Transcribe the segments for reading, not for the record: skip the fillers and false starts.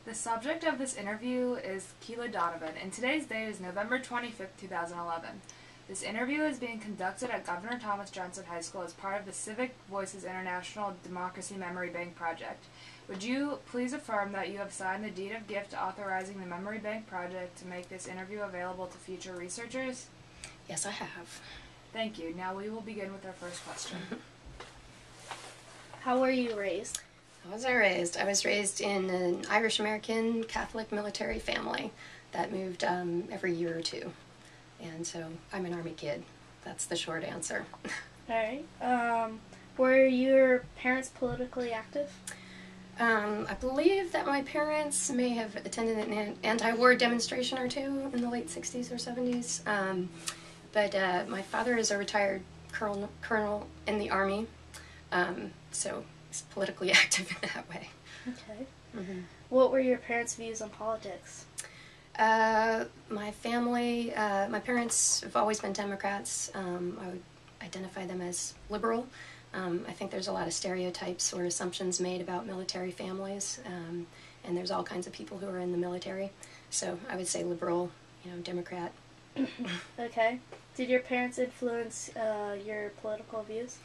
The subject of this interview is Kila Donovan, and today's date is November 25th, 2011. This interview is being conducted at Governor Thomas Johnson High School as part of the Civic Voices International Democracy Memory Bank project. Would you please affirm that you have signed the deed of gift authorizing the Memory Bank project to make this interview available to future researchers? Yes, I have. Thank you. Now we will begin with our first question. How were you raised? How was I raised? I was raised in an Irish-American Catholic military family that moved every year or two. And so I'm an Army kid. That's the short answer. Alright. Were your parents politically active? I believe that my parents may have attended an anti-war demonstration or two in the late 60s or 70s. But my father is a retired colonel in the Army, so he's politically active in that way. Okay. Mm-hmm. What were your parents' views on politics? My family, my parents have always been Democrats. I would identify them as liberal. I think there's a lot of stereotypes or assumptions made about military families, and there's all kinds of people who are in the military. So I would say liberal, Democrat. Okay. Did your parents influence your political views?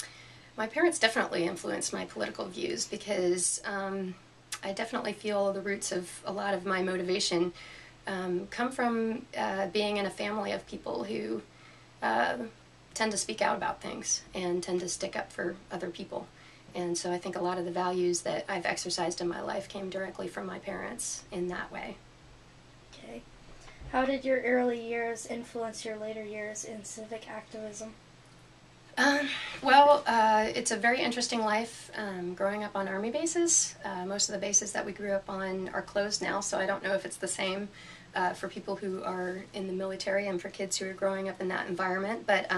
My parents definitely influenced my political views because I definitely feel the roots of a lot of my motivation come from being in a family of people who tend to speak out about things and tend to stick up for other people. And so I think a lot of the values that I've exercised in my life came directly from my parents in that way. Okay. How did your early years influence your later years in civic activism? It's a very interesting life growing up on Army bases. Most of the bases that we grew up on are closed now, so I don't know if it's the same for people who are in the military and for kids who are growing up in that environment. But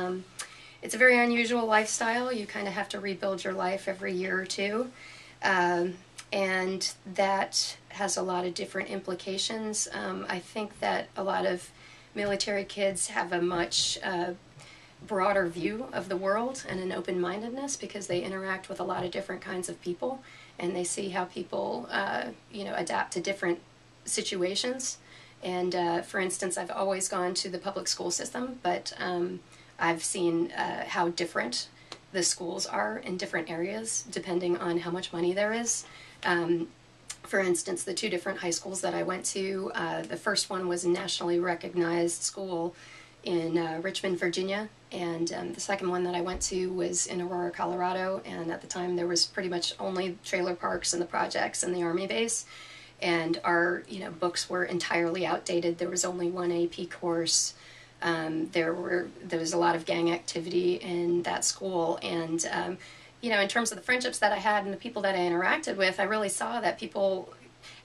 it's a very unusual lifestyle. You kind of have to rebuild your life every year or two. And that has a lot of different implications. I think that a lot of military kids have a much broader view of the world and an open-mindedness because they interact with a lot of different kinds of people, and they see how people adapt to different situations. And for instance, I've always gone to the public school system, but I've seen how different the schools are in different areas depending on how much money there is. For instance, the two different high schools that I went to, the first one was a nationally recognized school in Richmond, Virginia, and the second one that I went to was in Aurora, Colorado, and at the time there was pretty much only trailer parks and the projects and the Army base, and our books were entirely outdated. There was only one AP course. There was a lot of gang activity in that school, and in terms of the friendships that I had and the people that I interacted with, I really saw that people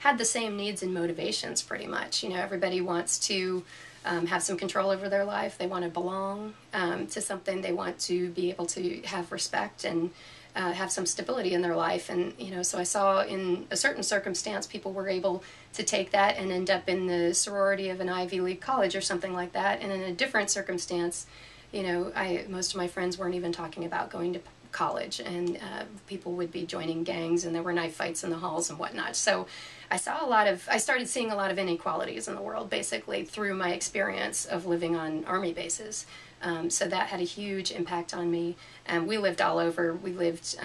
had the same needs and motivations pretty much. Everybody wants to have some control over their life. They want to belong to something. They want to be able to have respect and have some stability in their life. And, so I saw in a certain circumstance people were able to take that and end up in the sorority of an Ivy League college or something like that. And in a different circumstance, most of my friends weren't even talking about going to college, and people would be joining gangs, and there were knife fights in the halls and whatnot. So I started seeing a lot of inequalities in the world basically through my experience of living on Army bases. So that had a huge impact on me. We lived all over. We lived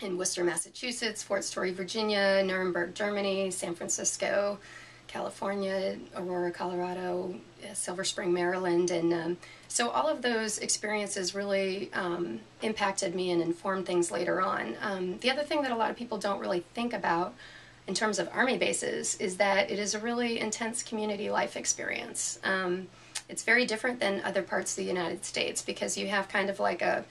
in Worcester, Massachusetts, Fort Story, Virginia, Nuremberg, Germany, San Francisco, California, Aurora, Colorado, Silver Spring, Maryland, and so all of those experiences really impacted me and informed things later on. The other thing that a lot of people don't really think about in terms of Army bases is that it is a really intense community life experience. It's very different than other parts of the United States because you have kind of like a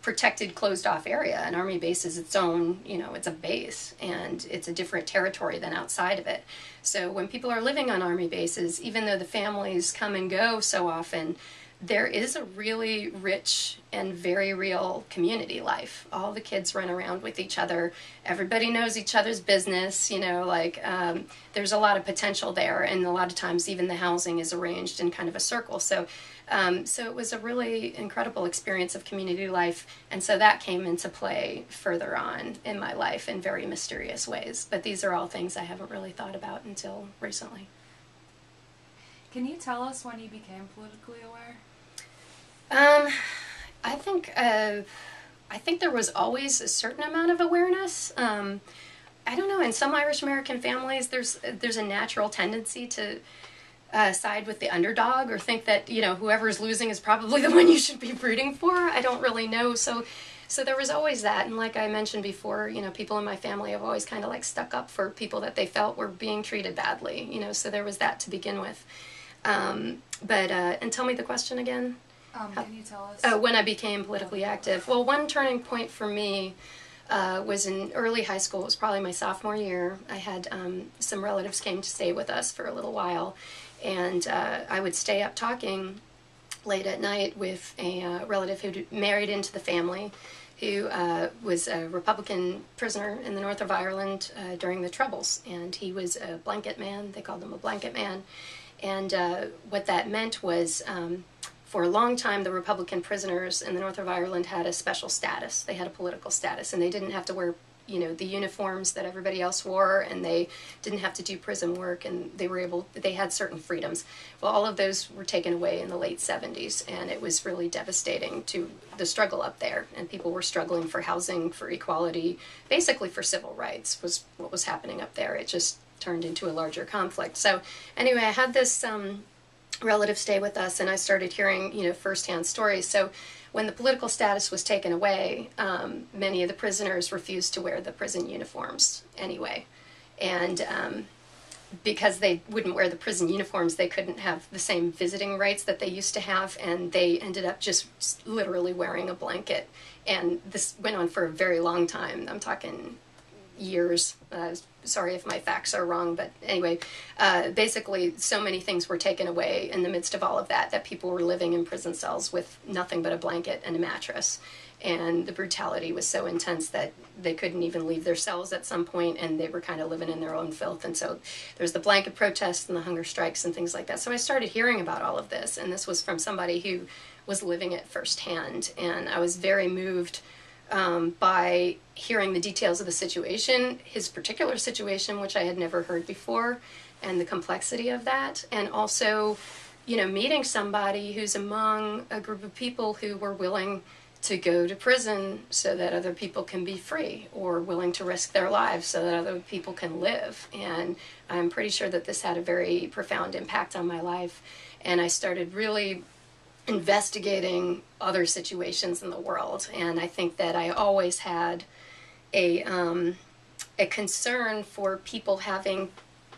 protected, closed-off area. An Army base is its own, it's a base, and it's a different territory than outside of it. So when people are living on Army bases, even though the families come and go so often, there is a really rich and very real community life. All the kids run around with each other. Everybody knows each other's business, there's a lot of potential there, and a lot of times even the housing is arranged in kind of a circle. So it was a really incredible experience of community life, and so that came into play further on in my life in very mysterious ways. But these are all things I haven't really thought about until recently. Can you tell us when you became politically aware? I think there was always a certain amount of awareness. I don't know. In some Irish American families, there's a natural tendency to side with the underdog, or think that whoever's losing is probably the one you should be rooting for. I don't really know. So there was always that, and like I mentioned before, people in my family have always kind of like stuck up for people that they felt were being treated badly. So there was that to begin with. And tell me the question again. Can you tell us? Oh, when I became politically active. Well, one turning point for me was in early high school. It was probably my sophomore year. I had some relatives came to stay with us for a little while, and I would stay up talking late at night with a relative who married into the family, who was a Republican prisoner in the north of Ireland during the Troubles, and he was a blanket man. They called him a blanket man, and what that meant was, for a long time, the Republican prisoners in the north of Ireland had a special status. They had a political status, and they didn't have to wear, the uniforms that everybody else wore, and they didn't have to do prison work, and they had certain freedoms. Well, all of those were taken away in the late 70s, and it was really devastating to the struggle up there, and people were struggling for housing, for equality, basically for civil rights was what was happening up there. It just turned into a larger conflict. So anyway, I had this relative stay with us, and I started hearing firsthand stories. So when the political status was taken away, many of the prisoners refused to wear the prison uniforms anyway, and because they wouldn't wear the prison uniforms, they couldn't have the same visiting rights that they used to have, and they ended up just literally wearing a blanket. And this went on for a very long time. I'm talking years. Sorry if my facts are wrong, but anyway, basically so many things were taken away in the midst of all of that people were living in prison cells with nothing but a blanket and a mattress. And the brutality was so intense that they couldn't even leave their cells at some point, and they were kind of living in their own filth. And so there's the blanket protests and the hunger strikes and things like that. So I started hearing about all of this, and this was from somebody who was living it firsthand. And I was very moved by hearing the details of the situation, his particular situation, which I had never heard before, and the complexity of that. And also, meeting somebody who's among a group of people who were willing to go to prison so that other people can be free, or willing to risk their lives so that other people can live. And I'm pretty sure that this had a very profound impact on my life. And I started really investigating other situations in the world, and I think that I always had a concern for people having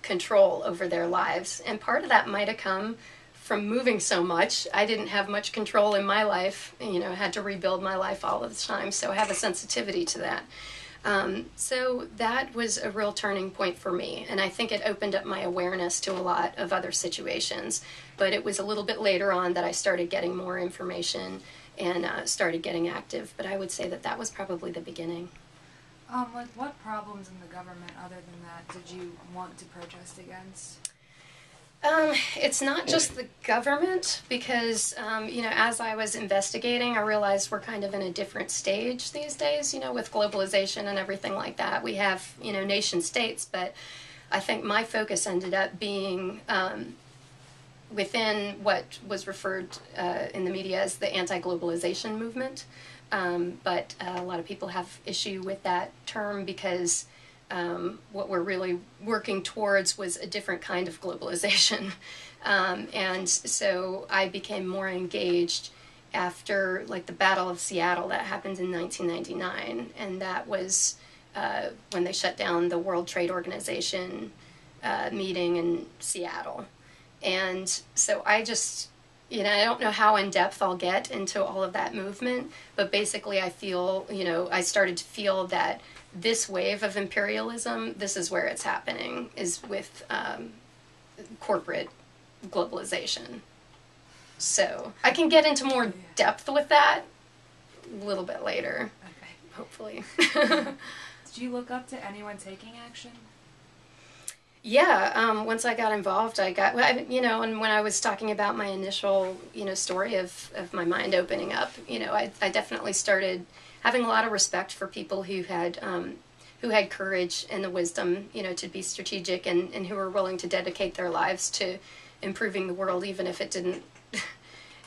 control over their lives, and part of that might have come from moving so much. I didn't have much control in my life, I had to rebuild my life all of the time, so I have a sensitivity to that. So that was a real turning point for me, and I think it opened up my awareness to a lot of other situations. But it was a little bit later on that I started getting more information and started getting active. But I would say that was probably the beginning. What problems in the government, other than that, did you want to protest against? It's not just the government, because, as I was investigating, I realized we're kind of in a different stage these days, with globalization and everything like that. We have, nation states, but I think my focus ended up being within what was referred in the media as the anti-globalization movement. But a lot of people have issue with that term because what we're really working towards was a different kind of globalization. And so I became more engaged after the Battle of Seattle that happened in 1999, and that was when they shut down the World Trade Organization meeting in Seattle. And so I just, I don't know how in depth I'll get into all of that movement, but basically I feel, I started to feel that this wave of imperialism, this is where it's happening, is with corporate globalization. So I can get into more depth with that a little bit later, Okay. hopefully. Did you look up to anyone taking action? Yeah, once I got involved, and when I was talking about my initial, story of my mind opening up, I definitely started having a lot of respect for people who had courage and the wisdom, to be strategic and who were willing to dedicate their lives to improving the world, even if it didn't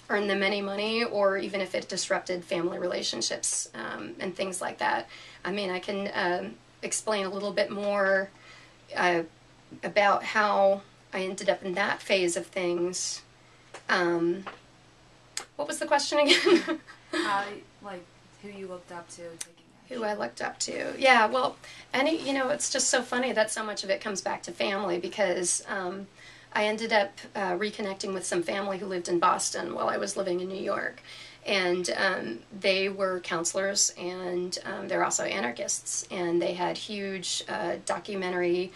earn them any money or even if it disrupted family relationships and things like that. I mean, I can explain a little bit more about how I ended up in that phase of things. What was the question again? Who you looked up to taking action? Who I looked up to. Yeah, well, it's just so funny that so much of it comes back to family because I ended up reconnecting with some family who lived in Boston while I was living in New York. And they were counselors, and they're also anarchists. And they had huge documentary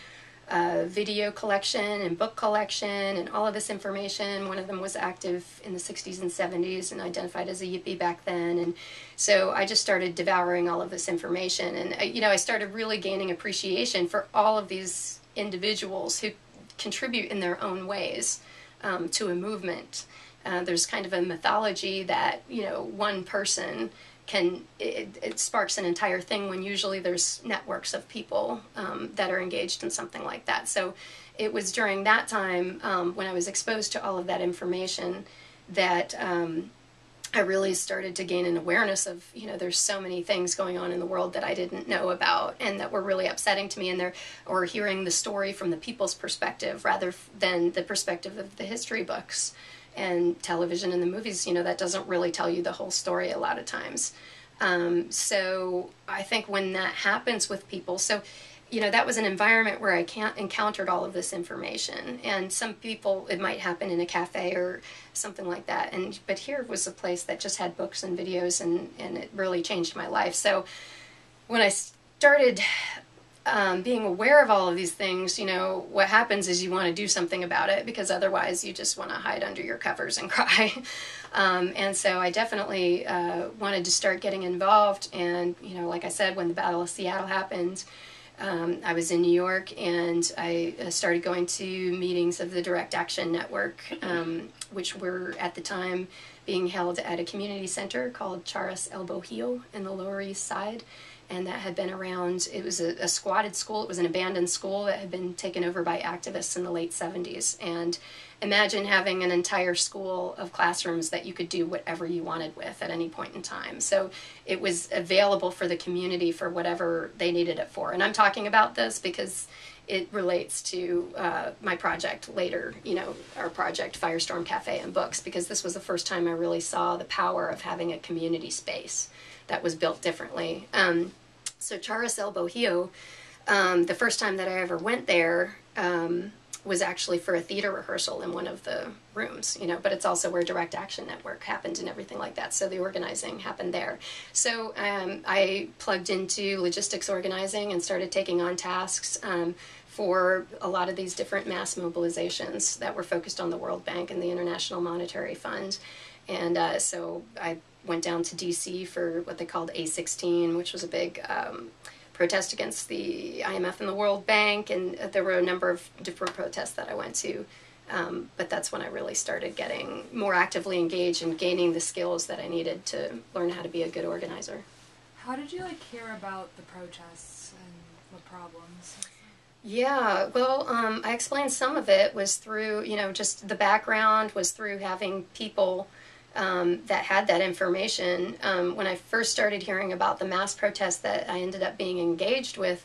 video collection and book collection and all of this information. One of them was active in the 60s and 70s and identified as a hippie back then. And so I just started devouring all of this information. And, I started really gaining appreciation for all of these individuals who contribute in their own ways to a movement. There's kind of a mythology that, one person it sparks an entire thing when usually there's networks of people that are engaged in something like that. So it was during that time when I was exposed to all of that information that I really started to gain an awareness of, there's so many things going on in the world that I didn't know about and that were really upsetting to me, or hearing the story from the people's perspective rather than the perspective of the history books and television and the movies. That doesn't really tell you the whole story a lot of times. So I think when that happens with people, that was an environment where I encountered all of this information. And some people, it might happen in a cafe or something like that. But here was a place that just had books and videos, and it really changed my life. So when I started being aware of all of these things, what happens is you want to do something about it because otherwise you just want to hide under your covers and cry. And so I definitely wanted to start getting involved. And, like I said, when the Battle of Seattle happened, I was in New York, and I started going to meetings of the Direct Action Network, which were at the time being held at a community center called Charas El Bohio in the Lower East Side. And that had been around, it was a squatted school, it was an abandoned school that had been taken over by activists in the late 70s. And imagine having an entire school of classrooms that you could do whatever you wanted with at any point in time. So it was available for the community for whatever they needed it for. And I'm talking about this because it relates to my project later, our project Firestorm Cafe and Books, because this was the first time I really saw the power of having a community space that was built differently. So Charas El Bohio, the first time that I ever went there was actually for a theater rehearsal in one of the rooms, but it's also where Direct Action Network happened and everything like that. So the organizing happened there. So I plugged into logistics organizing and started taking on tasks for a lot of these different mass mobilizations that were focused on the World Bank and the International Monetary Fund. And so I went down to DC for what they called A16, which was a big protest against the IMF and the World Bank, and there were a number of different protests that I went to. But that's when I really started getting more actively engaged and gaining the skills that I needed to learn how to be a good organizer. How did you hear about the protests and the problems? Yeah, well, I explained some of it was through, just the background was through having people that had that information. When I first started hearing about the mass protests that I ended up being engaged with,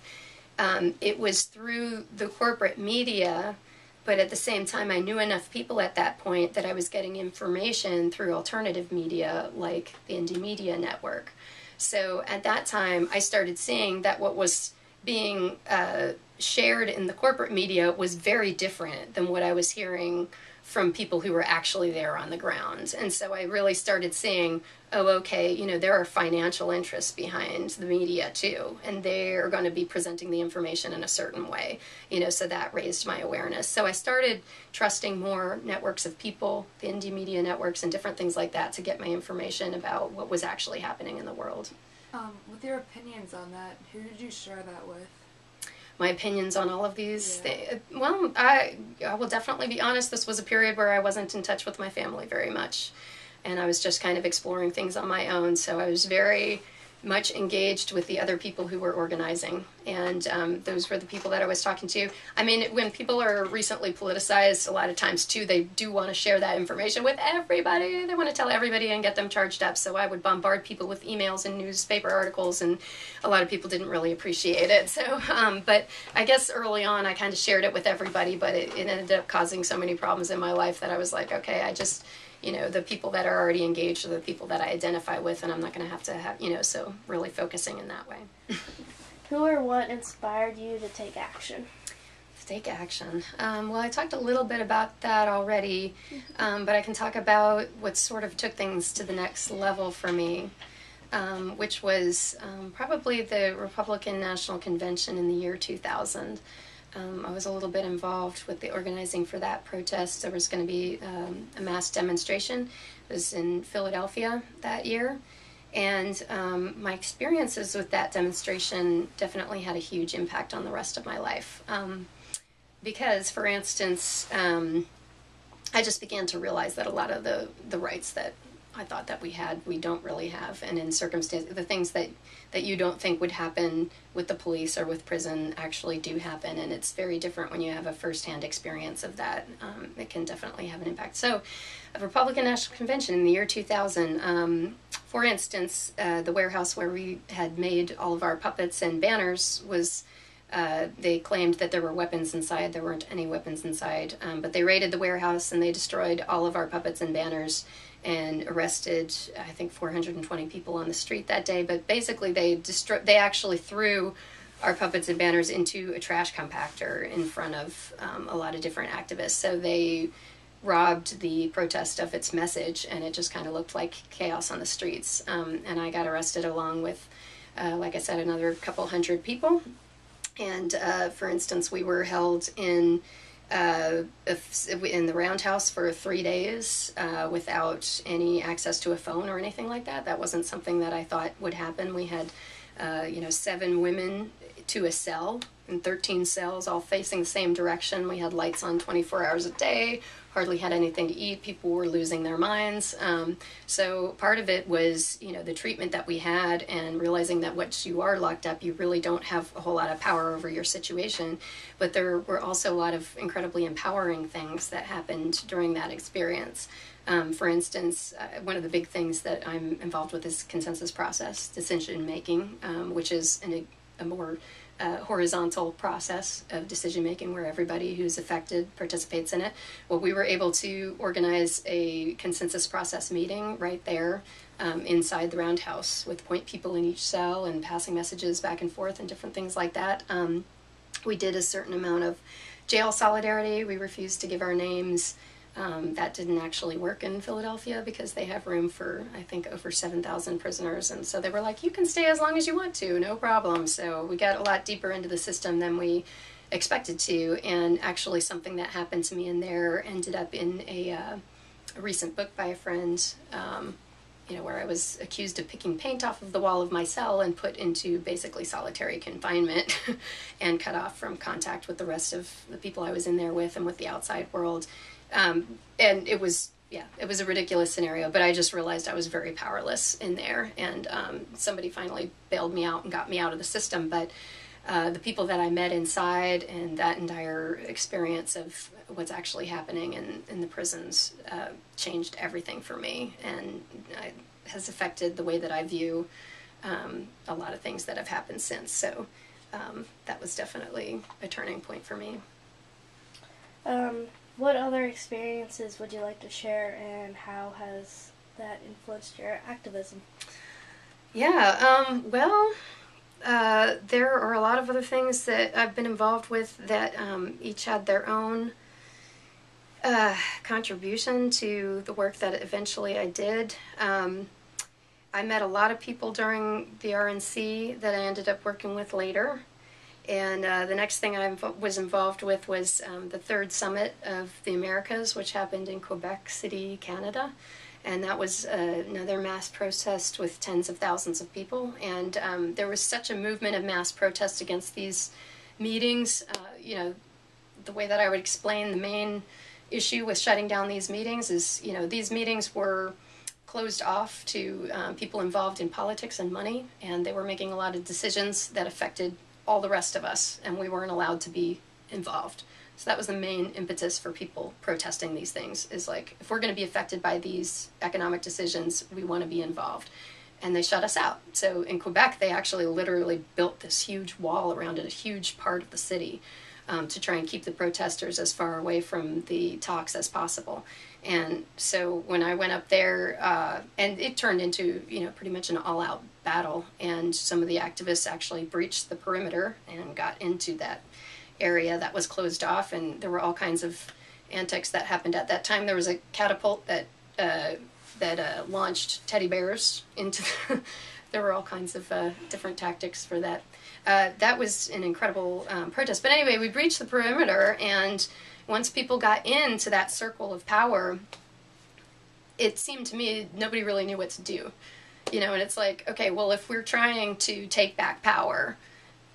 it was through the corporate media, but at the same time I knew enough people at that point that I was getting information through alternative media like the Indie Media Network. So at that time I started seeing that what was being shared in the corporate media was very different than what I was hearing from people who were actually there on the ground. And so I really started seeing, oh, okay, you know, there are financial interests behind the media too, and they're going to be presenting the information in a certain way, you know, so that raised my awareness. So I started trusting more networks of people, the indie media networks and different things like that, to get my information about what was actually happening in the world. With your opinions on that, who did you share that with? My opinions on all of these things. Well, I will definitely be honest, this was a period where I wasn't in touch with my family very much, and I was just kind of exploring things on my own, so I was very much engaged with the other people who were organizing, and those were the people that I was talking to. I mean, when people are recently politicized, a lot of times too, they do want to share that information with everybody. They want to tell everybody and get them charged up, so I would bombard people with emails and newspaper articles, and a lot of people didn't really appreciate it. So, but I guess early on I kind of shared it with everybody, but it ended up causing so many problems in my life that I was like, okay, I just, you know, the people that are already engaged are the people that I identify with, and I'm not going to have, you know, so really focusing in that way. Who or what inspired you to take action? Take action. Well, I talked a little bit about that already, but I can talk about what sort of took things to the next level for me, which was probably the Republican National Convention in the year 2000. I was a little bit involved with the organizing for that protest. There was going to be a mass demonstration. It was in Philadelphia that year. And my experiences with that demonstration definitely had a huge impact on the rest of my life. Because, for instance, I just began to realize that a lot of the rights that I thought that we had, we don't really have. And in circumstances, the things that you don't think would happen with the police or with prison actually do happen. And it's very different when you have a firsthand experience of that. It can definitely have an impact. So, a Republican National Convention in the year 2000, for instance, the warehouse where we had made all of our puppets and banners was, they claimed that there were weapons inside. There weren't any weapons inside, but they raided the warehouse and they destroyed all of our puppets and banners and arrested, I think, 420 people on the street that day. But basically they actually threw our puppets and banners into a trash compactor in front of a lot of different activists. So they robbed the protest of its message, and it just kind of looked like chaos on the streets. And I got arrested along with, like I said, another couple hundred people. And for instance, we were held in the roundhouse for 3 days without any access to a phone or anything like that. That wasn't something that I thought would happen. We had 7 women to a cell in 13 cells, all facing the same direction. We had lights on 24 hours a day, hardly had anything to eat. People were losing their minds. So part of it was, the treatment that we had, and realizing that once you are locked up, you really don't have a whole lot of power over your situation. But there were also a lot of incredibly empowering things that happened during that experience. For instance, one of the big things that I'm involved with is consensus process, decision making, which is a more horizontal process of decision making where everybody who's affected participates in it. Well, we were able to organize a consensus process meeting right there inside the roundhouse with point people in each cell and passing messages back and forth and different things like that. We did a certain amount of jail solidarity. We refused to give our names. That didn't actually work in Philadelphia because they have room for, I think, over 7,000 prisoners. And so they were like, you can stay as long as you want to, no problem. So we got a lot deeper into the system than we expected to. And actually something that happened to me in there ended up in a recent book by a friend, where I was accused of picking paint off of the wall of my cell and put into basically solitary confinement and cut off from contact with the rest of the people I was in there with and with the outside world. And it was a ridiculous scenario, but I just realized I was very powerless in there, and somebody finally bailed me out and got me out of the system. But the people that I met inside and that entire experience of what's actually happening in the prisons changed everything for me, and has affected the way that I view a lot of things that have happened since. So that was definitely a turning point for me. What other experiences would you like to share, and how has that influenced your activism? Yeah, there are a lot of other things that I've been involved with that each had their own contribution to the work that eventually I did. I met a lot of people during the RNC that I ended up working with later. And the next thing I was involved with was the third summit of the Americas, which happened in Quebec City, Canada. And that was another mass protest with tens of thousands of people. And there was such a movement of mass protest against these meetings. The way that I would explain the main issue with shutting down these meetings is, these meetings were closed off to people involved in politics and money, and they were making a lot of decisions that affected all the rest of us, and we weren't allowed to be involved. So that was the main impetus for people protesting these things, is like, if we're going to be affected by these economic decisions, we want to be involved. And they shut us out. So in Quebec, they actually literally built this huge wall around it, a huge part of the city, to try and keep the protesters as far away from the talks as possible. And so when I went up there, and it turned into, pretty much an all-out battle, and some of the activists actually breached the perimeter and got into that area that was closed off, and there were all kinds of antics that happened at that time. There was a catapult that launched teddy bears into there were all kinds of different tactics for that. That was an incredible protest. But anyway, we breached the perimeter, and once people got into that circle of power, it seemed to me nobody really knew what to do. And it's like, okay, well, if we're trying to take back power,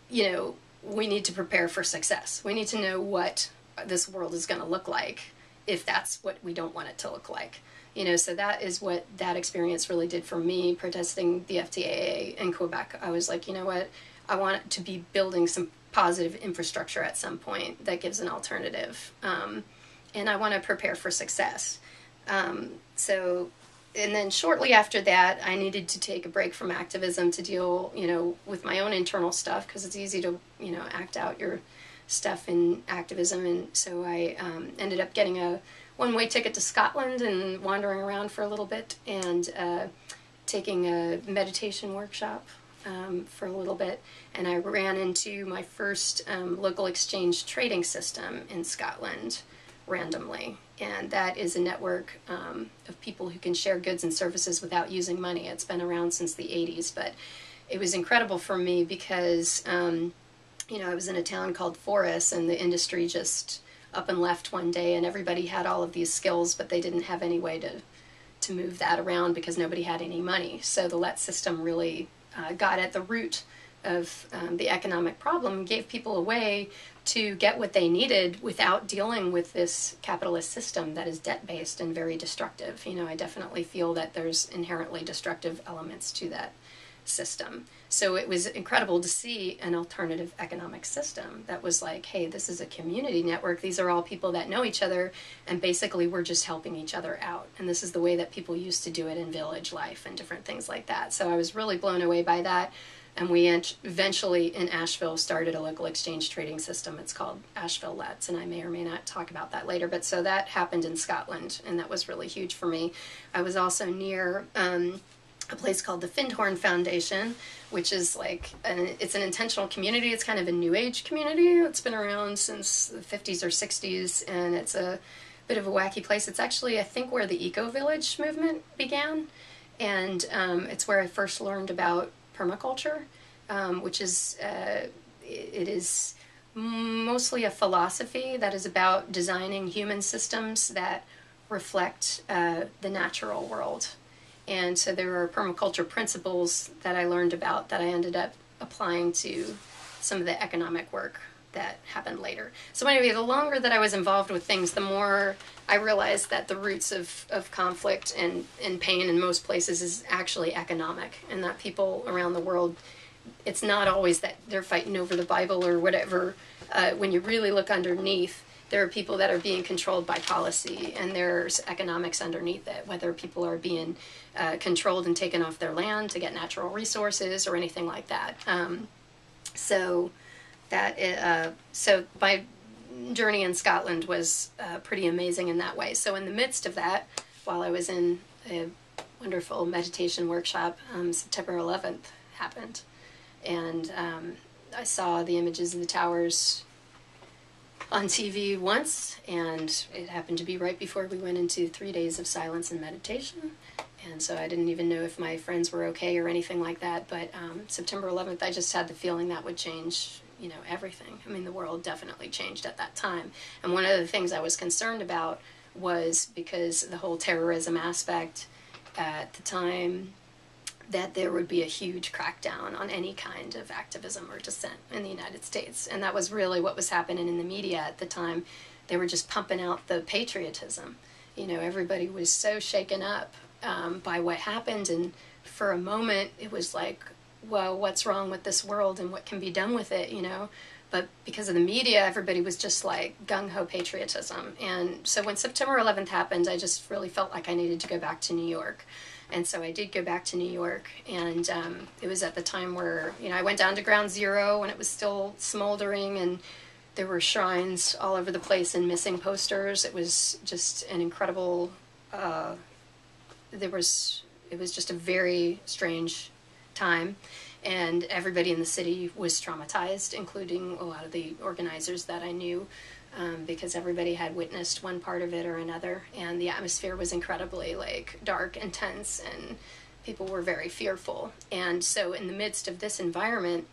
we need to prepare for success. We need to know what this world is going to look like if that's what we don't want it to look like. So that is what that experience really did for me, protesting the FTAA in Quebec. I was like, you know what? I want to be building some positive infrastructure at some point that gives an alternative. And I want to prepare for success. And then shortly after that, I needed to take a break from activism to deal, with my own internal stuff, because it's easy to, act out your stuff in activism. And so I ended up getting a one-way ticket to Scotland and wandering around for a little bit, and taking a meditation workshop for a little bit. And I ran into my first local exchange trading system in Scotland randomly. And that is a network of people who can share goods and services without using money. It's been around since the 80s, but it was incredible for me because, I was in a town called Forres, and the industry just up and left one day, and everybody had all of these skills, but they didn't have any way to move that around because nobody had any money. So the LET system really got at the root of the economic problem, gave people a way to get what they needed without dealing with this capitalist system that is debt-based and very destructive. I definitely feel that there's inherently destructive elements to that system. So it was incredible to see an alternative economic system that was like, hey, this is a community network. These are all people that know each other, and basically we're just helping each other out. And this is the way that people used to do it in village life and different things like that. So I was really blown away by that. And we eventually in Asheville started a local exchange trading system. It's called Asheville Lets, and I may or may not talk about that later. But so that happened in Scotland, and that was really huge for me. I was also near a place called the Findhorn Foundation, which is like, it's an intentional community. It's kind of a new age community. It's been around since the 50s or 60s, and it's a bit of a wacky place. It's actually, I think, where the eco-village movement began, and it's where I first learned about permaculture, which is, it is mostly a philosophy that is about designing human systems that reflect the natural world. And so there are permaculture principles that I learned about that I ended up applying to some of the economic work that happened later. So anyway, the longer that I was involved with things, the more I realized that the roots of conflict and pain in most places is actually economic, and that people around the world, it's not always that they're fighting over the Bible or whatever. When you really look underneath, there are people that are being controlled by policy, and there's economics underneath it, whether people are being controlled and taken off their land to get natural resources or anything like that. So my journey in Scotland was pretty amazing in that way. So in the midst of that, while I was in a wonderful meditation workshop, September 11th happened, and I saw the images of the towers on TV once, and it happened to be right before we went into 3 days of silence and meditation. And so I didn't even know if my friends were okay or anything like that. But September 11th, I just had the feeling that would change, everything. I mean, the world definitely changed at that time. And one of the things I was concerned about was because the whole terrorism aspect at the time, that there would be a huge crackdown on any kind of activism or dissent in the United States. And that was really what was happening in the media at the time. They were just pumping out the patriotism. Everybody was so shaken up by what happened, and for a moment it was like, well, what's wrong with this world and what can be done with it, But because of the media, everybody was just like gung-ho patriotism. And so when September 11th happened, I just really felt like I needed to go back to New York. And so I did go back to New York, and it was at the time where, I went down to Ground Zero when it was still smoldering, and there were shrines all over the place and missing posters. It was just an incredible, it was just a very strange time, and everybody in the city was traumatized, including a lot of the organizers that I knew. Because everybody had witnessed one part of it or another, and the atmosphere was incredibly dark and tense, and people were very fearful. And so in the midst of this environment,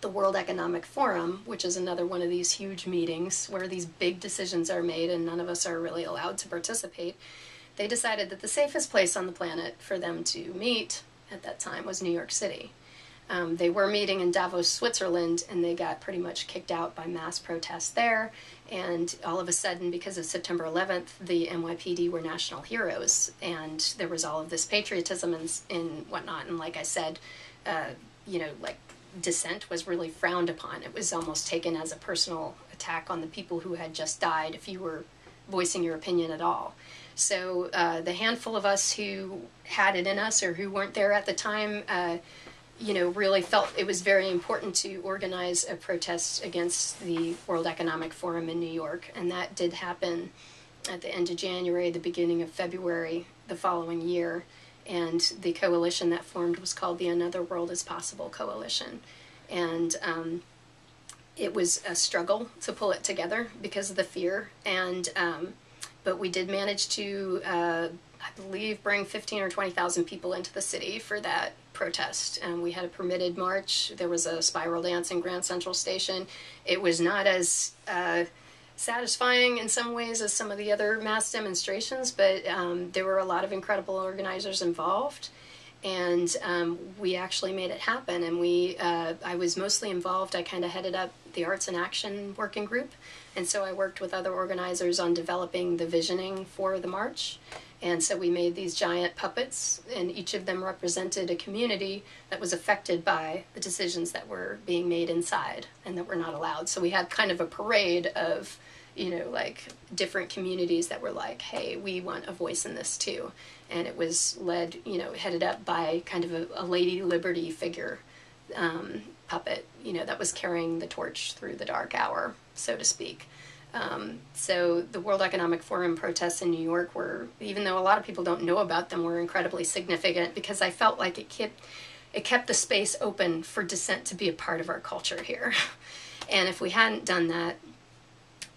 the World Economic Forum, which is another one of these huge meetings where these big decisions are made and none of us are really allowed to participate, they decided that the safest place on the planet for them to meet at that time was New York City. They were meeting in Davos, Switzerland, and they got pretty much kicked out by mass protests there. And all of a sudden, because of September 11th, the NYPD were national heroes, and there was all of this patriotism and whatnot. And like I said, dissent was really frowned upon. It was almost taken as a personal attack on the people who had just died if you were voicing your opinion at all. So the handful of us who had it in us or who weren't there at the time, really felt it was very important to organize a protest against the World Economic Forum in New York. And that did happen at the end of January, the beginning of February the following year. And the coalition that formed was called the Another World is Possible Coalition. And it was a struggle to pull it together because of the fear. And but we did manage to, I believe, bring 15 or 20,000 people into the city for that protest. And we had a permitted march. There was a spiral dance in Grand Central Station. It was not as satisfying in some ways as some of the other mass demonstrations, but there were a lot of incredible organizers involved, and we actually made it happen. And I was mostly involved. I kind of headed up the Arts and Action Working Group, and so I worked with other organizers on developing the visioning for the march. And so we made these giant puppets, and each of them represented a community that was affected by the decisions that were being made inside and that were not allowed. So we had kind of a parade of, different communities that were like, hey, we want a voice in this too. And it was led, headed up by kind of a Lady Liberty figure puppet, that was carrying the torch through the dark hour, so to speak. So the World Economic Forum protests in New York were, even though a lot of people don't know about them, were incredibly significant because I felt like it kept the space open for dissent to be a part of our culture here. And if we hadn't done that,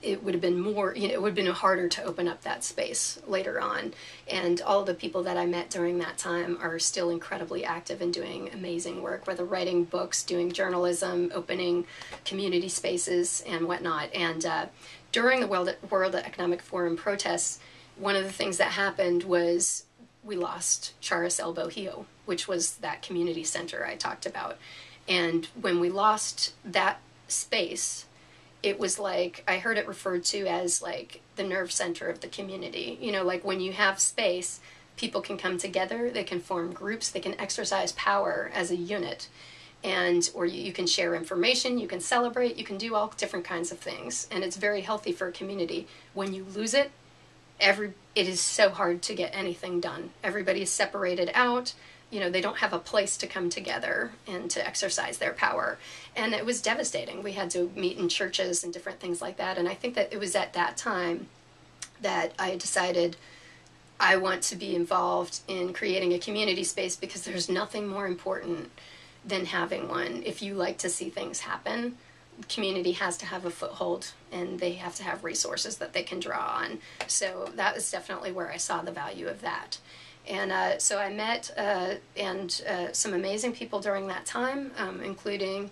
it would have been more, it would have been harder to open up that space later on. And all the people that I met during that time are still incredibly active and doing amazing work, whether writing books, doing journalism, opening community spaces, and whatnot. And during the World Economic Forum protests, one of the things that happened was we lost Charis El Bohio, which was that community center I talked about. And when we lost that space, it was like, I heard it referred to as like the nerve center of the community. Like when you have space, people can come together, they can form groups, they can exercise power as a unit. Or you can share information, you can celebrate, you can do all different kinds of things. And it's very healthy for a community. When you lose it, it is so hard to get anything done. Everybody is separated out. They don't have a place to come together and to exercise their power. And it was devastating. We had to meet in churches and different things like that. And I think that it was at that time that I decided I want to be involved in creating a community space, because there's nothing more important than having one. If you like to see things happen, community has to have a foothold, and they have to have resources that they can draw on. So that was definitely where I saw the value of that. And so I met some amazing people during that time, including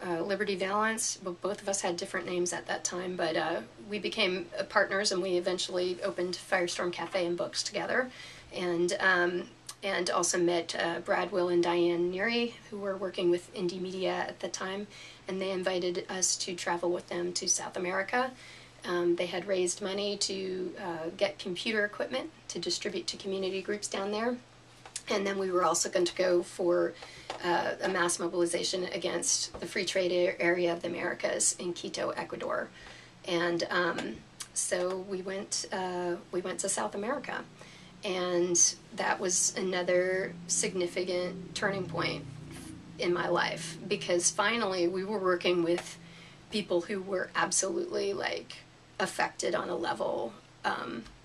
Liberty Valance. Both of us had different names at that time, but we became partners, and we eventually opened Firestorm Cafe and Books together. And also met Brad, Will, and Diane Neary, who were working with Indie Media at the time, and they invited us to travel with them to South America. They had raised money to get computer equipment to distribute to community groups down there, and then we were also going to go for a mass mobilization against the free trade area of the Americas in Quito, Ecuador. And so we went to South America. And that was another significant turning point in my life, because finally we were working with people who were absolutely like affected on a level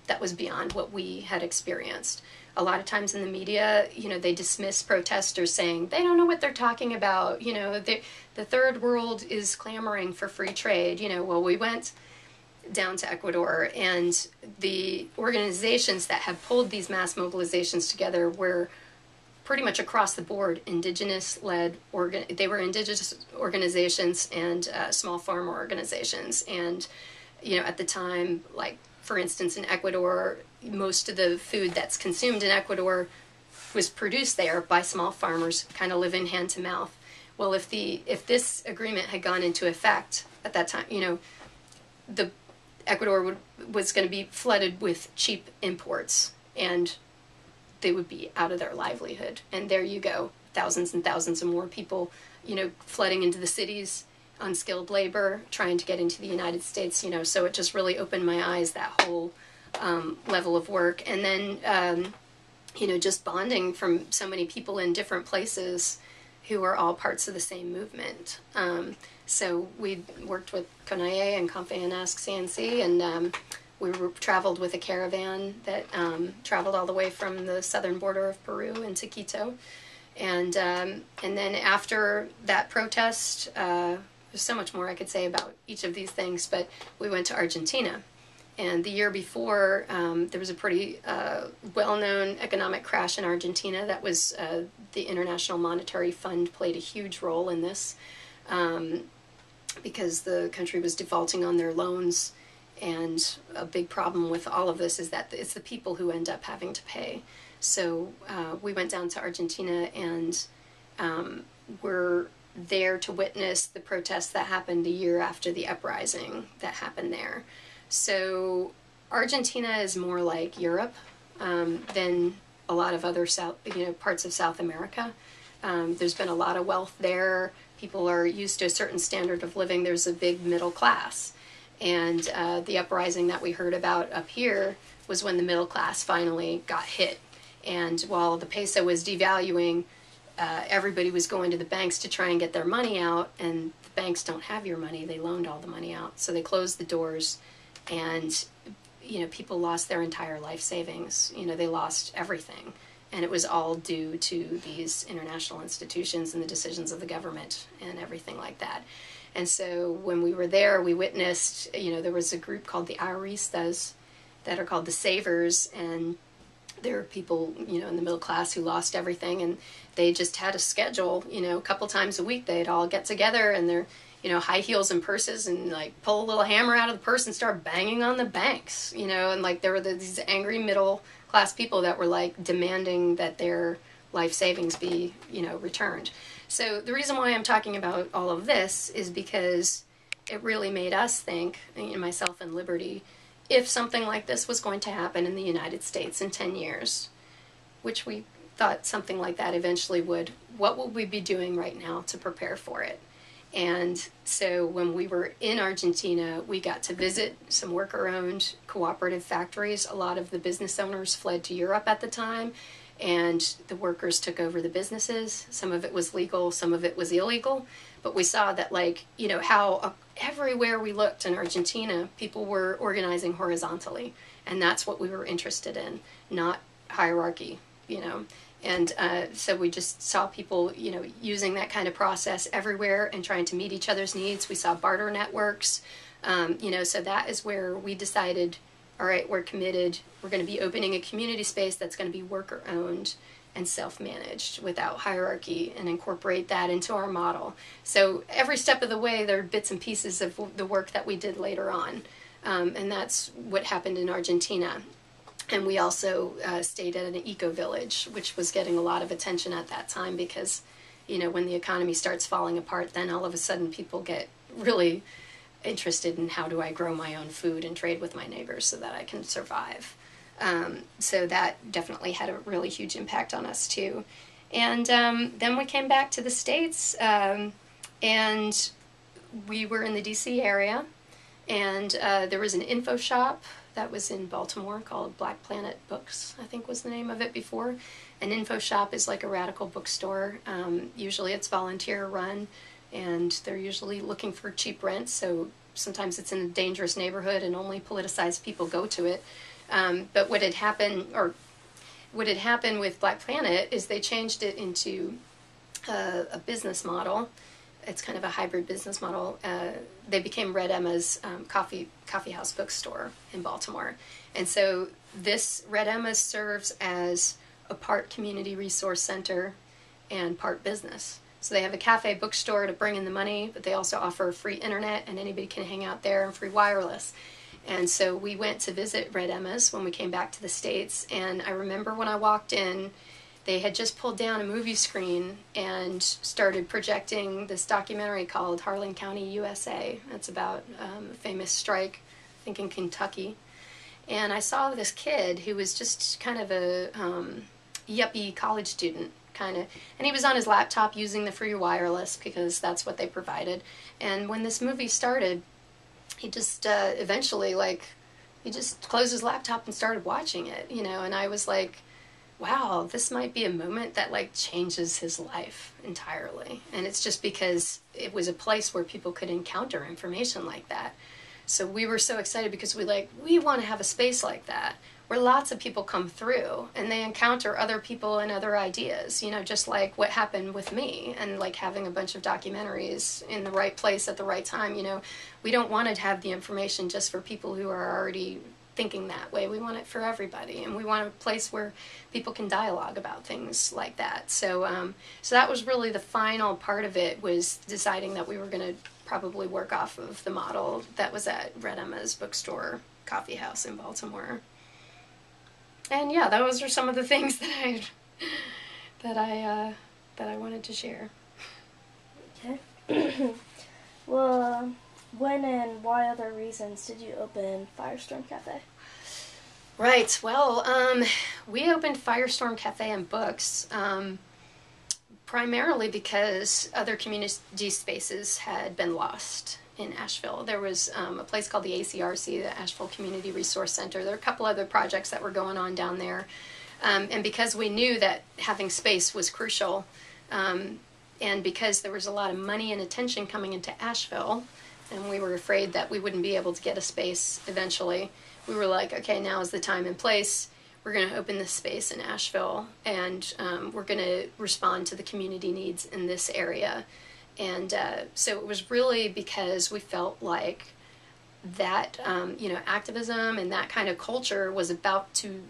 that was beyond what we had experienced. A lot of times in the media, you know, they dismiss protesters saying they don't know what they're talking about. You know, the third world is clamoring for free trade. You know, well, we went down to Ecuador, and the organizations that have pulled these mass mobilizations together were pretty much across the board indigenous-led. They were indigenous organizations and small farmer organizations. And you know, at the time, like for instance in Ecuador, most of the food that's consumed in Ecuador was produced there by small farmers, kind of living hand to mouth. Well, if this agreement had gone into effect at that time, you know, Ecuador was going to be flooded with cheap imports, and they would be out of their livelihood. And there you go, thousands and thousands of more people, you know, flooding into the cities, unskilled labor, trying to get into the United States, you know. So it just really opened my eyes, that whole level of work. And then, you know, just bonding from so many people in different places who are all parts of the same movement. So we worked with CONAIE and Confeanask CNC, and we traveled with a caravan that traveled all the way from the southern border of Peru into Quito. And then after that protest, there's so much more I could say about each of these things, but we went to Argentina. And the year before, there was a pretty well-known economic crash in Argentina. That was the International Monetary Fund played a huge role in this, because the country was defaulting on their loans. And a big problem with all of this is that it's the people who end up having to pay. So we went down to Argentina, and we're there to witness the protests that happened the year after the uprising that happened there. So Argentina is more like Europe than a lot of other parts of South America. There's been a lot of wealth there. People are used to a certain standard of living. There's a big middle class. And the uprising that we heard about up here was when the middle class finally got hit. And while the peso was devaluing, everybody was going to the banks to try and get their money out, and the banks don't have your money. They loaned all the money out. So they closed the doors, and you know, people lost their entire life savings. You know, they lost everything. And it was all due to these international institutions and the decisions of the government and everything like that. And so when we were there, we witnessed, you know, there was a group called the Aristas that are called the Savers, and there are people, you know, in the middle class who lost everything, and they just had a schedule, you know, a couple times a week they'd all get together, and they're, you know, high heels and purses, and like pull a little hammer out of the purse and start banging on the banks, you know. And like there were these angry middle class people that were like demanding that their life savings be, you know, returned. So the reason why I'm talking about all of this is because it really made us think, you know, myself and Liberty, if something like this was going to happen in the United States in 10 years, which we thought something like that eventually would, what would we be doing right now to prepare for it? And so when we were in Argentina, we got to visit some worker-owned cooperative factories. A lot of the business owners fled to Europe at the time, and the workers took over the businesses. Some of it was legal, some of it was illegal. But we saw that, like, you know, how everywhere we looked in Argentina, people were organizing horizontally. And that's what we were interested in, not hierarchy, you know. And so we just saw people, using that kind of process everywhere and trying to meet each other's needs. We saw barter networks, so that is where we decided, all right, we're committed. We're going to be opening a community space that's going to be worker-owned and self-managed without hierarchy, and incorporate that into our model. So every step of the way, there are bits and pieces of the work that we did later on. And that's what happened in Argentina. And we also stayed at an eco-village, which was getting a lot of attention at that time because, when the economy starts falling apart, then all of a sudden people get really interested in how do I grow my own food and trade with my neighbors so that I can survive. So that definitely had a really huge impact on us too. And then we came back to the States, and we were in the DC area, and there was an info shop that was in Baltimore called Black Planet Books, I think was the name of it before. An info shop is like a radical bookstore. Usually it's volunteer run, and they're usually looking for cheap rent, so sometimes it's in a dangerous neighborhood and only politicized people go to it. But what had happened with Black Planet is they changed it into a business model. It's kind of a hybrid business model. They became Red Emma's coffee house bookstore in Baltimore. And so this Red Emma serves as a part community resource center and part business. So they have a cafe bookstore to bring in the money, but they also offer free internet, and anybody can hang out there, and free wireless. And so we went to visit Red Emma's when we came back to the States, and I remember when I walked in, they had just pulled down a movie screen and started projecting this documentary called Harlan County, USA. It's about a famous strike, I think in Kentucky. And I saw this kid who was just kind of a yuppie college student, and he was on his laptop using the free wireless because that's what they provided. And when this movie started, he just eventually, he just closed his laptop and started watching it, and I was like, wow, this might be a moment that changes his life entirely. And it's just because it was a place where people could encounter information like that. So we were so excited because we want to have a space like that where lots of people come through and they encounter other people and other ideas, just like what happened with me, and having a bunch of documentaries in the right place at the right time. We don't want to have the information just for people who are already thinking that way. We want it for everybody, and we want a place where people can dialogue about things like that. So so that was really the final part of it, was deciding that we were going to probably work off of the model that was at Red Emma's bookstore coffee house in Baltimore. And yeah, those are some of the things that I wanted to share. Okay. Well, when and why other reasons did you open Firestorm Cafe? Right. Well, we opened Firestorm Cafe and Books primarily because other community spaces had been lost in Asheville. There was a place called the ACRC, the Asheville Community Resource Center. There were a couple other projects that were going on down there. And because we knew that having space was crucial, and because there was a lot of money and attention coming into Asheville, and we were afraid that we wouldn't be able to get a space eventually, we were like, okay, now is the time and place. We're going to open this space in Asheville, and we're going to respond to the community needs in this area. And so it was really because we felt like that, activism and that kind of culture was about to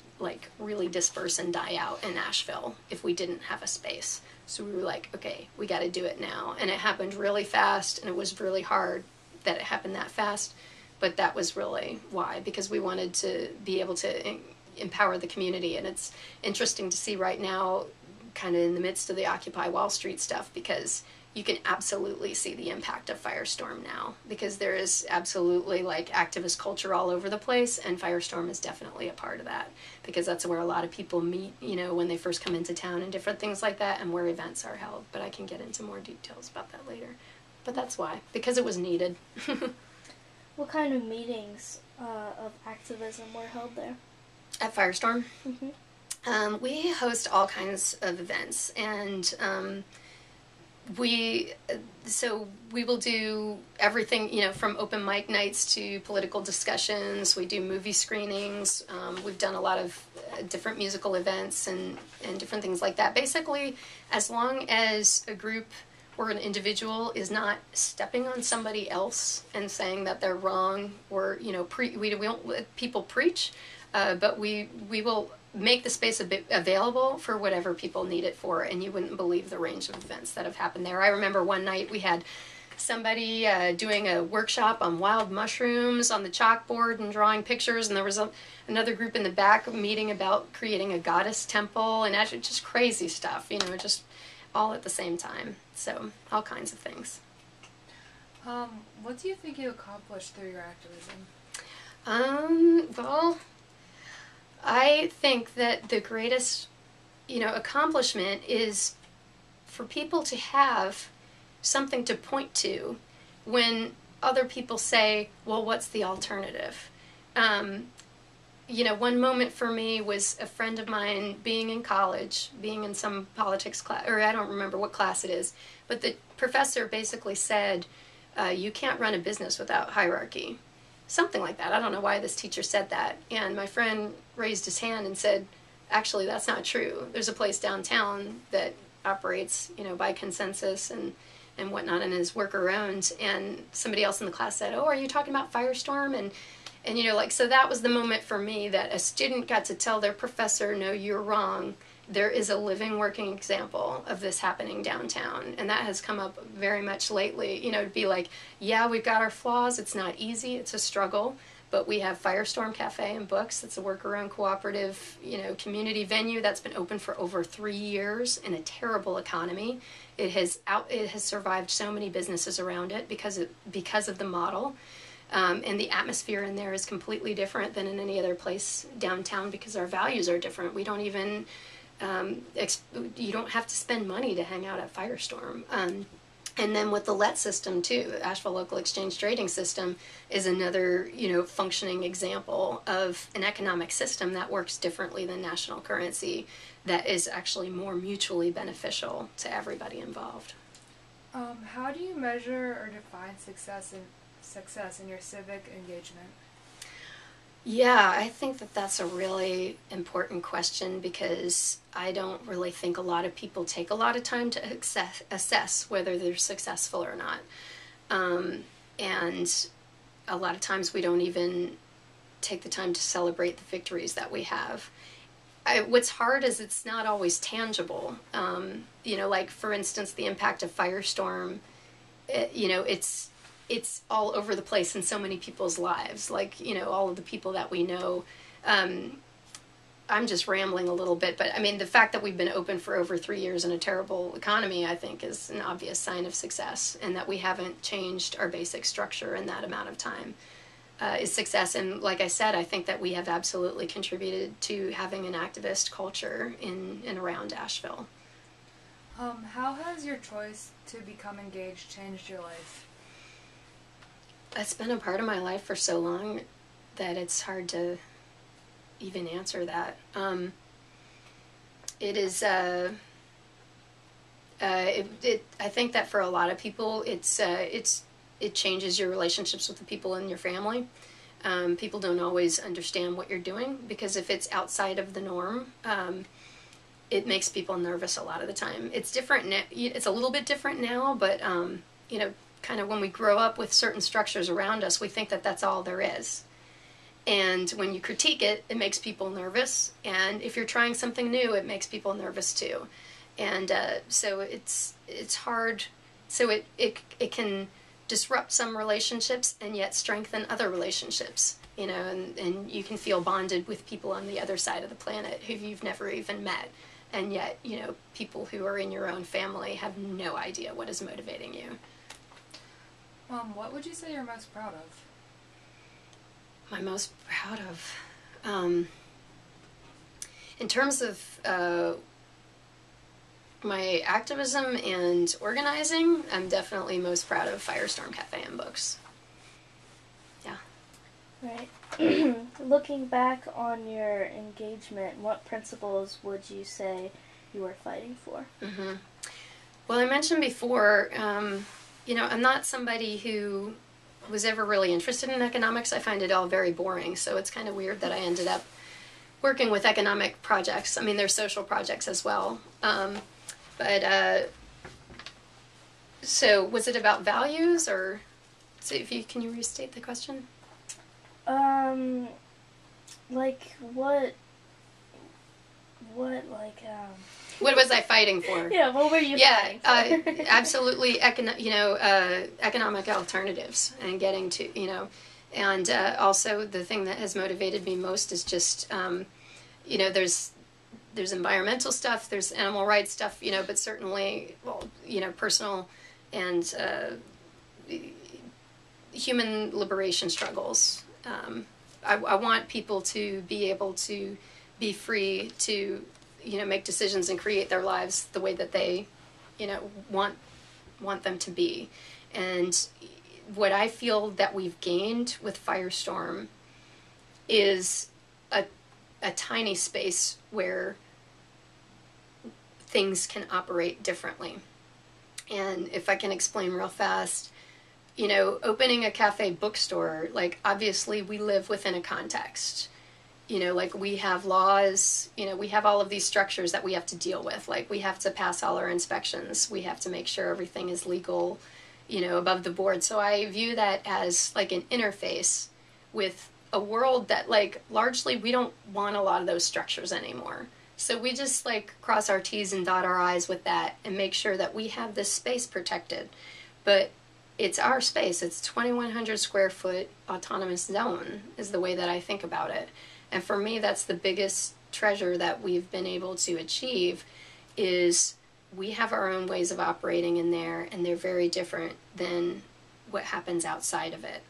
really disperse and die out in Asheville if we didn't have a space. So we were like, okay, we got to do it now. And it happened really fast, and it was really hard that it happened that fast. But that was really why, because we wanted to be able to empower the community. And it's interesting to see right now, kind of in the midst of the Occupy Wall Street stuff, because you can absolutely see the impact of Firestorm now, because there is absolutely activist culture all over the place, and Firestorm is definitely a part of that, because that's where a lot of people meet, when they first come into town and different things like that, and where events are held. But I can get into more details about that later. But that's why, because it was needed. What kind of meetings of activism were held there? At Firestorm? Mm-hmm. We host all kinds of events, and we will do everything, from open mic nights to political discussions. We do movie screenings. We've done a lot of different musical events and different things like that. Basically, as long as a group or an individual is not stepping on somebody else and saying that they're wrong, or we won't let people preach, but we will make the space a bit available for whatever people need it for, and you wouldn't believe the range of events that have happened there. I remember one night we had somebody doing a workshop on wild mushrooms on the chalkboard and drawing pictures, and there was another group in the back meeting about creating a goddess temple, and actually just crazy stuff, just all at the same time. So all kinds of things. What do you think you accomplished through your activism? Well, I think that the greatest, accomplishment is for people to have something to point to when other people say, well, what's the alternative? One moment for me was a friend of mine being in college, being in some politics class, or I don't remember what class it is, but the professor basically said, you can't run a business without hierarchy. Something like that. I don't know why this teacher said that. And my friend raised his hand and said, actually, that's not true. There's a place downtown that operates, by consensus and whatnot, and is worker owned. And somebody else in the class said, oh, are you talking about Firestorm? And so that was the moment for me that a student got to tell their professor, no, you're wrong. There is a living, working example of this happening downtown. And that has come up very much lately, to be like, yeah, we've got our flaws. It's not easy. It's a struggle. But we have Firestorm Cafe and Books. It's a worker-owned cooperative, community venue that's been open for over 3 years in a terrible economy. It has survived so many businesses around it because of the model. And the atmosphere in there is completely different than in any other place downtown because our values are different. We don't even, you don't have to spend money to hang out at Firestorm. And then with the LET system too, the Asheville Local Exchange Trading System is another, functioning example of an economic system that works differently than national currency, that is actually more mutually beneficial to everybody involved. How do you measure or define success in your civic engagement? Yeah, I think that's a really important question because I don't really think a lot of people take a lot of time to assess whether they're successful or not. And a lot of times we don't even take the time to celebrate the victories that we have. What's hard is it's not always tangible. Like for instance, the impact of Firestorm, it's all over the place in so many people's lives, like, all of the people that we know. I'm just rambling a little bit, but I mean, the fact that we've been open for over 3 years in a terrible economy, I think, is an obvious sign of success, and that we haven't changed our basic structure in that amount of time is success. And like I said, I think that we have absolutely contributed to having an activist culture in and around Asheville. How has your choice to become engaged changed your life? It's been a part of my life for so long that it's hard to even answer that. It is. I think that for a lot of people, it changes your relationships with the people in your family. People don't always understand what you're doing because if it's outside of the norm, it makes people nervous a lot of the time. It's different now. It's a little bit different now, but kind of when we grow up with certain structures around us, we think that that's all there is. And when you critique it, it makes people nervous. And if you're trying something new, it makes people nervous too. And so it's hard. So it can disrupt some relationships and yet strengthen other relationships, and you can feel bonded with people on the other side of the planet who you've never even met. And yet, people who are in your own family have no idea what is motivating you. What would you say you're most proud of? My most proud of? In terms of my activism and organizing, I'm definitely most proud of Firestorm Cafe and Books. Yeah. Right. Looking back on your engagement, what principles would you say you were fighting for? Mm-hmm. Well, I mentioned before, I'm not somebody who was ever really interested in economics. I find it all very boring, so it's kind of weird that I ended up working with economic projects. I mean, there's social projects as well. So was it about values, or so can you restate the question? Like what What was I fighting for? Yeah, what were you fighting for? Absolutely, economic alternatives and getting to, and also the thing that has motivated me most is just, there's environmental stuff, there's animal rights stuff, but certainly, personal and human liberation struggles. I want people to be able to be free to, make decisions and create their lives the way that they, want them to be. And what I feel that we've gained with Firestorm is a tiny space where things can operate differently. And if I can explain real fast, opening a cafe bookstore, like, obviously we live within a context. Like, we have laws, we have all of these structures that we have to deal with. Like, we have to pass all our inspections. We have to make sure everything is legal, above the board. So I view that as, like, an interface with a world that, like, largely we don't want a lot of those structures anymore. So we just, like, cross our T's and dot our I's with that and make sure that we have this space protected. But it's our space. It's 2,100 square foot autonomous zone is the way that I think about it. And for me, that's the biggest treasure that we've been able to achieve, is we have our own ways of operating in there, and they're very different than what happens outside of it.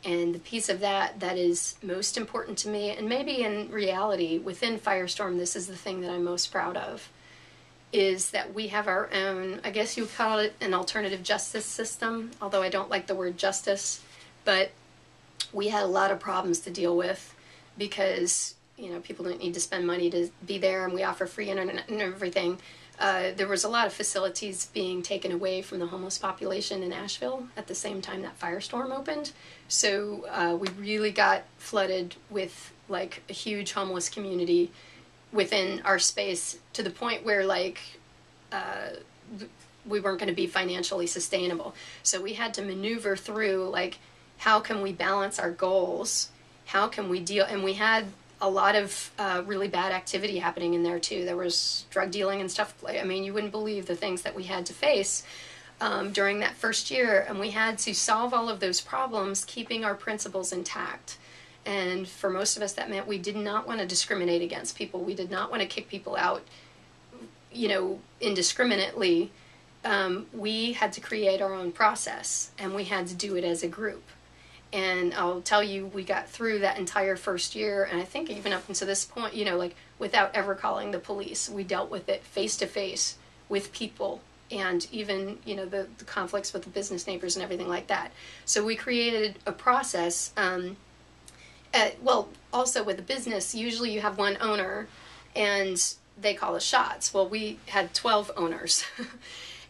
And the piece of that is most important to me, and maybe in reality, within Firestorm, this is the thing that I'm most proud of, is that we have our own, I guess you would call it an alternative justice system, although I don't like the word justice, but we had a lot of problems to deal with because, people don't need to spend money to be there, and we offer free internet and everything. There was a lot of facilities being taken away from the homeless population in Asheville at the same time that Firestorm opened. So we really got flooded with, like, a huge homeless community within our space, to the point where, like, we weren't going to be financially sustainable. So we had to maneuver through, like, how can we balance our goals? How can we deal? And we had a lot of really bad activity happening in there too. There was drug dealing and stuff. I mean, you wouldn't believe the things that we had to face during that first year, and we had to solve all of those problems, keeping our principles intact. And for most of us, that meant we did not want to discriminate against people. We did not want to kick people out, indiscriminately. We had to create our own process, and we had to do it as a group. And I'll tell you, we got through that entire first year, and I think even up until this point, like, without ever calling the police. We dealt with it face to face with people, and even, the conflicts with the business neighbors and everything like that. So we created a process. Also with a business, usually you have one owner, and they call the shots. Well, we had 12 owners,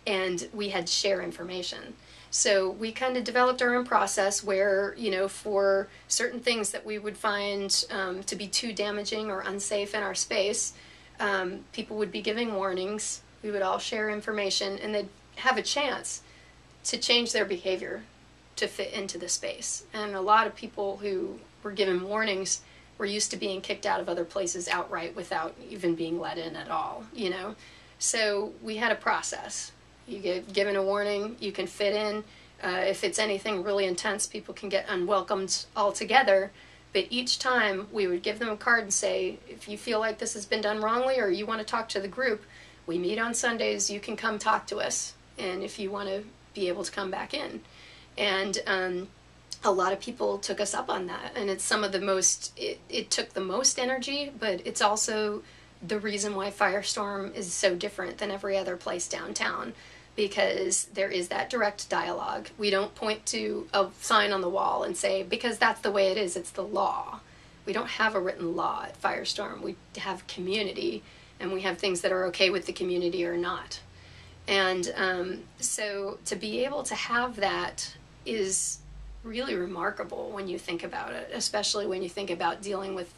and we had to share information. So we kind of developed our own process where, for certain things that we would find to be too damaging or unsafe in our space, people would be giving warnings. We would all share information, and they'd have a chance to change their behavior to fit into the space. And a lot of people who were given warnings were used to being kicked out of other places outright without even being let in at all, So we had a process. You get given a warning, you can fit in. If it's anything really intense, people can get unwelcomed altogether. But each time we would give them a card and say, if you feel like this has been done wrongly or you want to talk to the group, we meet on Sundays, you can come talk to us. And if you want to be able to come back in. And a lot of people took us up on that. And it's some of the most, it took the most energy, but it's also the reason why Firestorm is so different than every other place downtown, because there is that direct dialogue. We don't point to a sign on the wall and say, because that's the way it is, it's the law. We don't have a written law at Firestorm. We have community, and we have things that are okay with the community or not. And so to be able to have that is really remarkable when you think about it, especially when you think about dealing with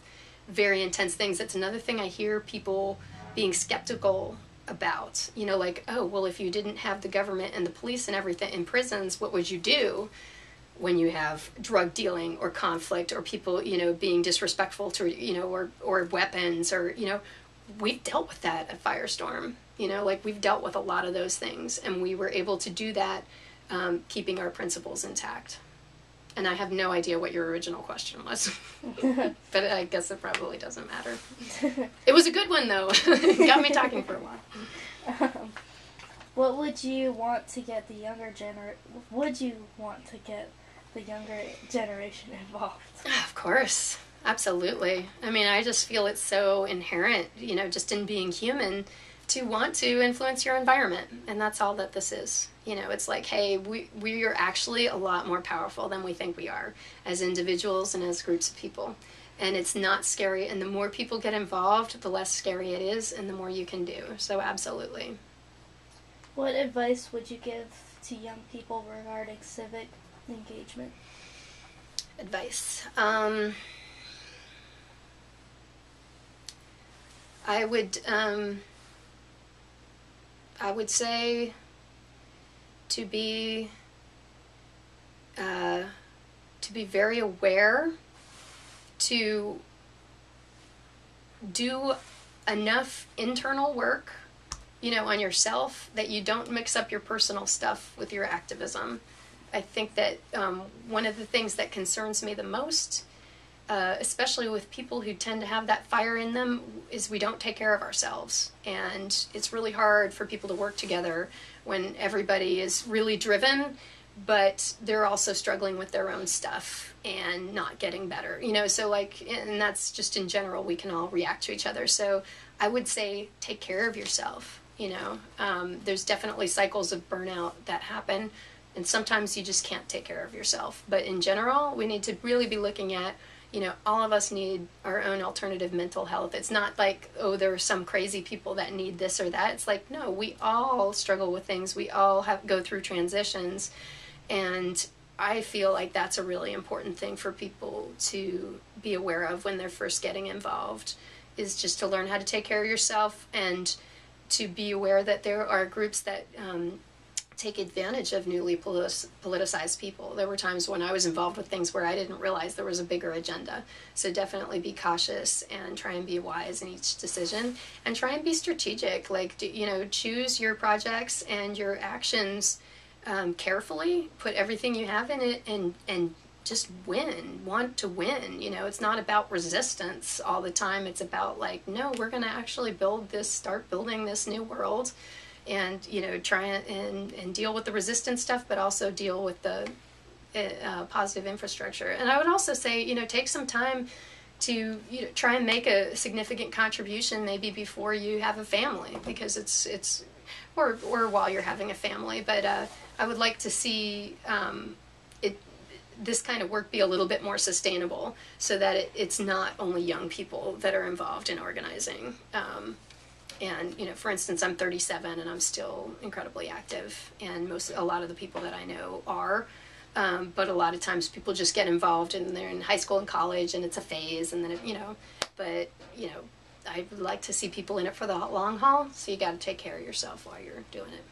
very intense things. That's another thing I hear people being skeptical about. You know, like, oh, well, if you didn't have the government and the police and everything in prisons, what would you do when you have drug dealing or conflict or people, you know, being disrespectful to, you know, or weapons, or, you know, we've dealt with that at Firestorm. You know, like, we've dealt with a lot of those things, and we were able to do that, keeping our principles intact. And I have no idea what your original question was, but I guess it probably doesn't matter. It was a good one, though. It got me talking for a while. What would you want to get the younger generation involved? Of course, absolutely. I mean, I just feel it's so inherent, you know, just in being human, to want to influence your environment, and that's all that this is. You know, it's like, hey, we are actually a lot more powerful than we think we are as individuals and as groups of people, and it's not scary, and the more people get involved, the less scary it is, and the more you can do. So absolutely. What advice would you give to young people regarding civic engagement? Advice. I would say to be very aware, to do enough internal work, you know, on yourself, that you don't mix up your personal stuff with your activism. I think that one of the things that concerns me the most, especially with people who tend to have that fire in them, is we don't take care of ourselves. And it's really hard for people to work together when everybody is really driven, but they're also struggling with their own stuff and not getting better. You know, so like, and that's just in general, we can all react to each other. So I would say take care of yourself. You know, there's definitely cycles of burnout that happen, and sometimes you just can't take care of yourself. But in general, we need to really be looking at, you know, all of us need our own alternative mental health. It's not like, oh, there are some crazy people that need this or that. It's like, no, we all struggle with things. We all go through transitions. And I feel like that's a really important thing for people to be aware of when they're first getting involved, is just to learn how to take care of yourself, and to be aware that there are groups that take advantage of newly politicized people. There were times when I was involved with things where I didn't realize there was a bigger agenda. So definitely be cautious and try and be wise in each decision, and try and be strategic. Like, you know, choose your projects and your actions carefully. Put everything you have in it, and just want to win. You know, it's not about resistance all the time. It's about like, no, we're going to actually start building this new world, and, you know, try and deal with the resistance stuff, but also deal with the positive infrastructure. And I would also say, you know, take some time to, you know, try and make a significant contribution maybe before you have a family, because it's or while you're having a family. But I would like to see this kind of work be a little bit more sustainable, so that it's not only young people that are involved in organizing. And, you know, for instance, I'm 37 and I'm still incredibly active, and a lot of the people that I know are, but a lot of times people just get involved and they're in high school and college, and it's a phase, and then, you know, but, you know, I would like to see people in it for the long haul, so you got to take care of yourself while you're doing it.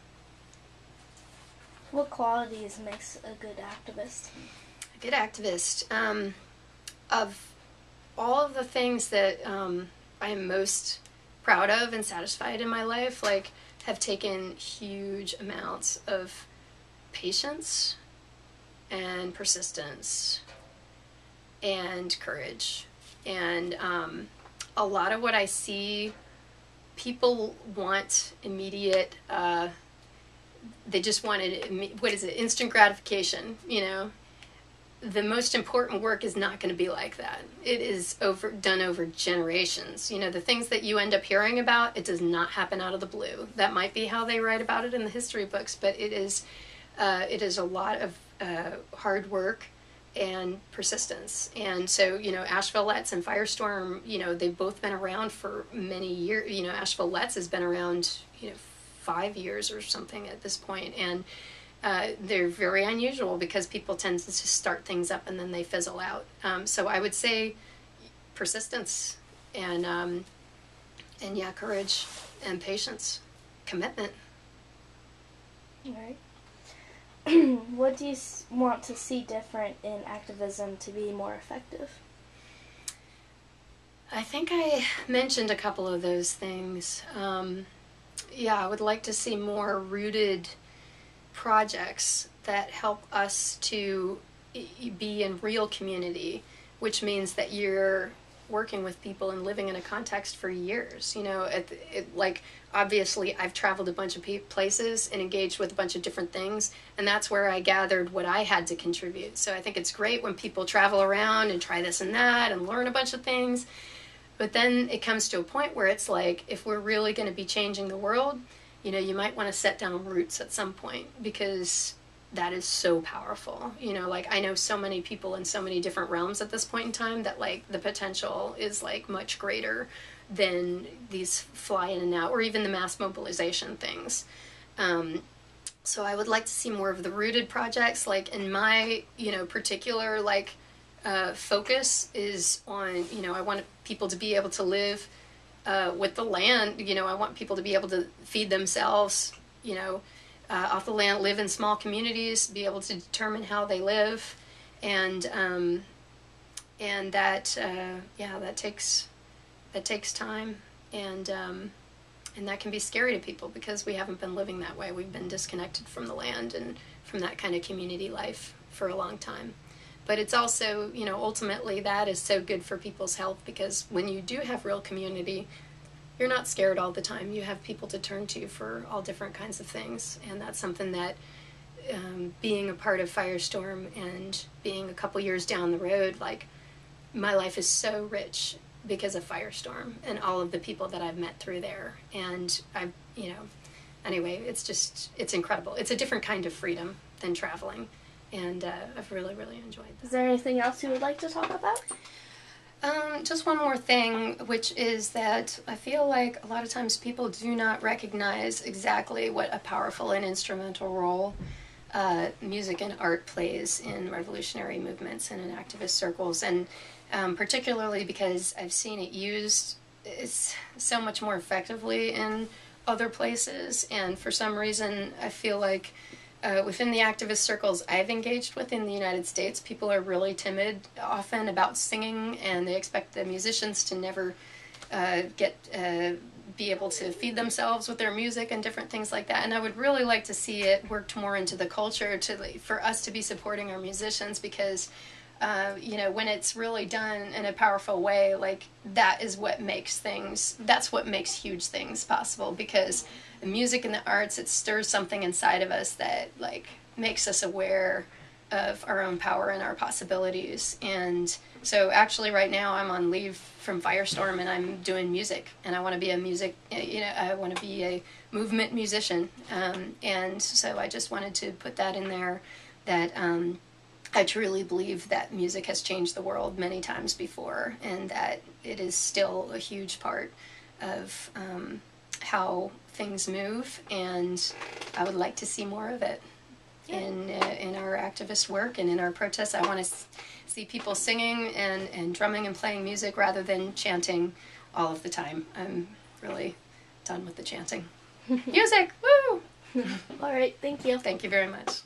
What qualities makes a good activist? A good activist, of all of the things that I am most proud of and satisfied in my life, like, have taken huge amounts of patience and persistence and courage. And a lot of what I see, people want immediate, they just wanted, instant gratification, you know. The most important work is not going to be like that. It is done over generations. You know, the things that you end up hearing about, it does not happen out of the blue. That might be how they write about it in the history books, but it is a lot of hard work and persistence. And so, you know, Asheville Let's and Firestorm, you know, they've both been around for many years. You know, Asheville Let's has been around, you know, 5 years or something at this point. And they're very unusual because people tend to just start things up and then they fizzle out. So I would say persistence and yeah, courage and patience, commitment. All right. What do you want to see different in activism to be more effective? I think I mentioned a couple of those things. Yeah, I would like to see more rooted projects that help us to be in real community, which means that you're working with people and living in a context for years. You know, like obviously I've traveled a bunch of places and engaged with a bunch of different things, and that's where I gathered what I had to contribute. So I think it's great when people travel around and try this and that and learn a bunch of things. But then it comes to a point where it's like, if we're really going to be changing the world, you know, you might want to set down roots at some point, because that is so powerful. You know, like I know so many people in so many different realms at this point in time that like the potential is like much greater than these fly in and out or even the mass mobilization things. So I would like to see more of the rooted projects. Like in my, you know, particular like focus is on, you know, I want people to be able to live with the land. You know, I want people to be able to feed themselves, you know, off the land, live in small communities, be able to determine how they live, and that yeah, that takes time, and that can be scary to people because we haven't been living that way. We've been disconnected from the land and from that kind of community life for a long time. But it's also, you know, ultimately that is so good for people's health, because when you do have real community, you're not scared all the time. You have people to turn to for all different kinds of things. And that's something that being a part of Firestorm and being a couple years down the road, like my life is so rich because of Firestorm and all of the people that I've met through there. And I've, you know, anyway, it's incredible. It's a different kind of freedom than traveling. And I've really, really enjoyed that. Is there anything else you would like to talk about? Just one more thing, which is that I feel like a lot of times people do not recognize exactly what a powerful and instrumental role music and art plays in revolutionary movements and in activist circles. And particularly because I've seen it used so much more effectively in other places. And for some reason, I feel like within the activist circles I've engaged with in the United States, people are really timid often about singing, and they expect the musicians to never be able to feed themselves with their music and different things like that. And I would really like to see it worked more into the culture for us to be supporting our musicians, because you know, when it's really done in a powerful way, like that is what makes that's what makes huge things possible, because the music and the arts, it stirs something inside of us that like makes us aware of our own power and our possibilities. And so actually right now I'm on leave from Firestorm and I'm doing music, and I want to be I want to be a movement musician. And so I just wanted to put that in there, that I truly believe that music has changed the world many times before, and that it is still a huge part of how things move, and I would like to see more of it in our activist work and in our protests. I want to see people singing and drumming and playing music rather than chanting all of the time. I'm really done with the chanting. Music! Woo! All right, thank you. Thank you very much.